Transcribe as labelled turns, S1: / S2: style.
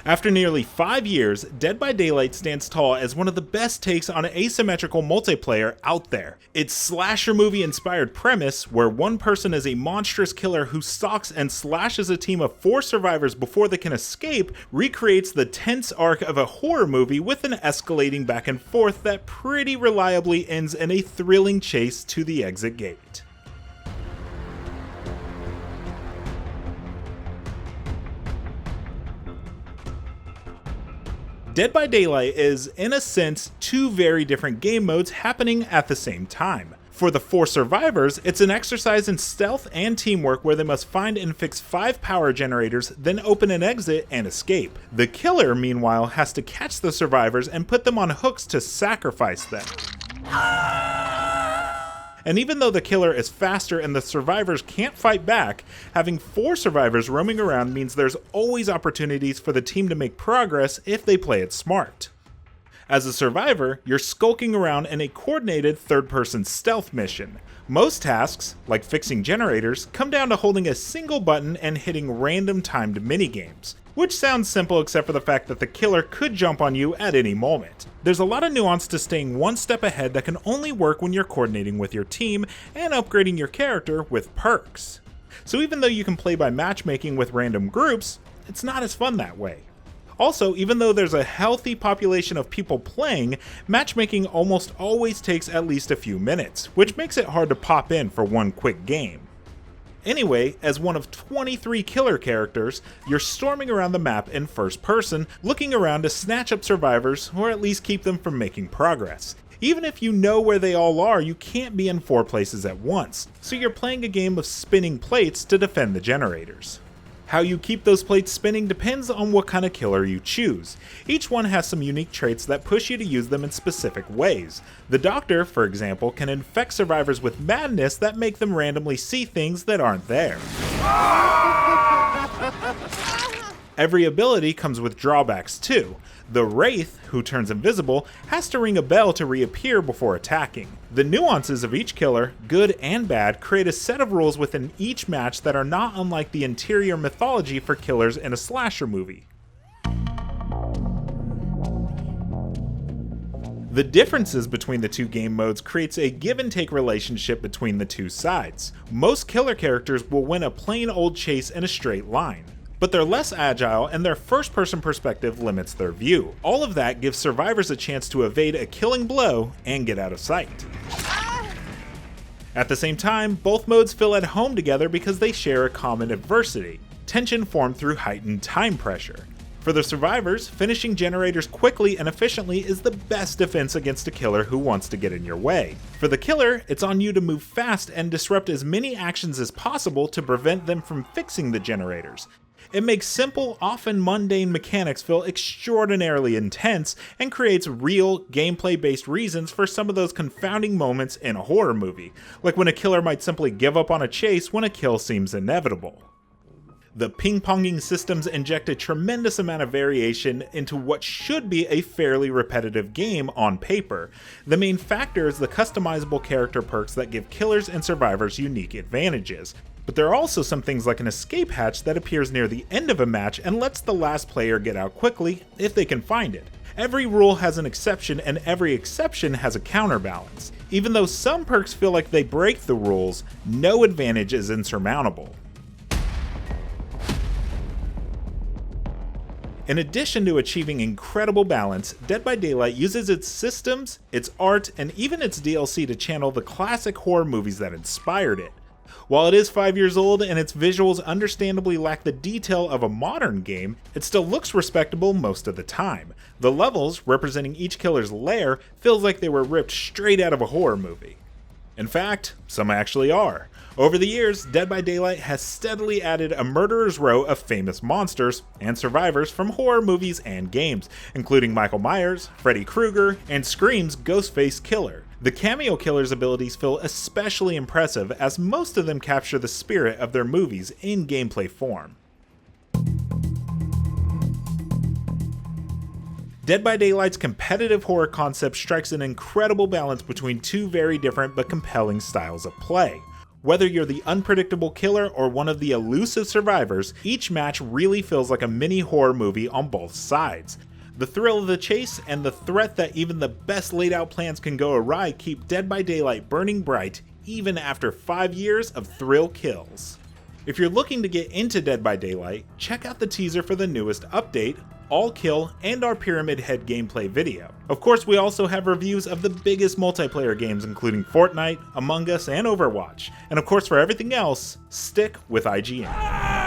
S1: After nearly 5 years, Dead by Daylight stands tall as one of the best takes on asymmetrical multiplayer out there. Its slasher movie inspired premise, where one person is a monstrous killer who stalks and slashes a team of 4 survivors before they can escape, recreates the tense arc of a horror movie with an escalating back and forth that pretty reliably ends in a thrilling chase to the exit gate. Dead by Daylight is, in a sense, 2 very different game modes happening at the same time. For the 4 survivors, it's an exercise in stealth and teamwork where they must find and fix 5 power generators, then open an exit and escape. The killer, meanwhile, has to catch the survivors and put them on hooks to sacrifice them. And even though the killer is faster and the survivors can't fight back, having 4 survivors roaming around means there's always opportunities for the team to make progress if they play it smart. As a survivor, you're skulking around in a coordinated third-person stealth mission. Most tasks, like fixing generators, come down to holding a single button and hitting random timed minigames, which sounds simple except for the fact that the killer could jump on you at any moment. There's a lot of nuance to staying one step ahead that can only work when you're coordinating with your team and upgrading your character with perks. So even though you can play by matchmaking with random groups, it's not as fun that way. Also, even though there's a healthy population of people playing, matchmaking almost always takes at least a few minutes, which makes it hard to pop in for one quick game. Anyway, as one of 23 killer characters, you're storming around the map in first person, looking around to snatch up survivors or at least keep them from making progress. Even if you know where they all are, you can't be in 4 places at once, so you're playing a game of spinning plates to defend the generators. How you keep those plates spinning depends on what kind of killer you choose. Each one has some unique traits that push you to use them in specific ways. The Doctor, for example, can infect survivors with madness that make them randomly see things that aren't there. Every ability comes with drawbacks too. The Wraith, who turns invisible, has to ring a bell to reappear before attacking. The nuances of each killer, good and bad, create a set of rules within each match that are not unlike the interior mythology for killers in a slasher movie. The differences between the 2 game modes creates a give-and-take relationship between the 2 sides. Most killer characters will win a plain old chase in a straight line, but they're less agile and their first-person perspective limits their view. All of that gives survivors a chance to evade a killing blow and get out of sight. At the same time, both modes feel at home together because they share a common adversity, tension formed through heightened time pressure. For the survivors, finishing generators quickly and efficiently is the best defense against a killer who wants to get in your way. For the killer, it's on you to move fast and disrupt as many actions as possible to prevent them from fixing the generators. It makes simple, often mundane mechanics feel extraordinarily intense and creates real, gameplay-based reasons for some of those confounding moments in a horror movie, like when a killer might simply give up on a chase when a kill seems inevitable. The ping-ponging systems inject a tremendous amount of variation into what should be a fairly repetitive game on paper. The main factor is the customizable character perks that give killers and survivors unique advantages. But there are also some things like an escape hatch that appears near the end of a match and lets the last player get out quickly if they can find it. Every rule has an exception and every exception has a counterbalance. Even though some perks feel like they break the rules, no advantage is insurmountable. In addition to achieving incredible balance, Dead by Daylight uses its systems, its art, and even its DLC to channel the classic horror movies that inspired it. While it is 5 years old and its visuals understandably lack the detail of a modern game, it still looks respectable most of the time. The levels, representing each killer's lair, feels like they were ripped straight out of a horror movie. In fact, some actually are. Over the years, Dead by Daylight has steadily added a murderer's row of famous monsters and survivors from horror movies and games, including Michael Myers, Freddy Krueger, and Scream's Ghostface Killer. The cameo killer's abilities feel especially impressive as most of them capture the spirit of their movies in gameplay form. Dead by Daylight's competitive horror concept strikes an incredible balance between 2 very different but compelling styles of play. Whether you're the unpredictable killer or one of the elusive survivors, each match really feels like a mini horror movie on both sides. The thrill of the chase and the threat that even the best laid out plans can go awry keep Dead by Daylight burning bright even after 5 years of thrill kills. If you're looking to get into Dead by Daylight, check out the teaser for the newest update, All Kill, and our Pyramid Head gameplay video. Of course, we also have reviews of the biggest multiplayer games including Fortnite, Among Us, and Overwatch. And of course, for everything else, stick with IGN.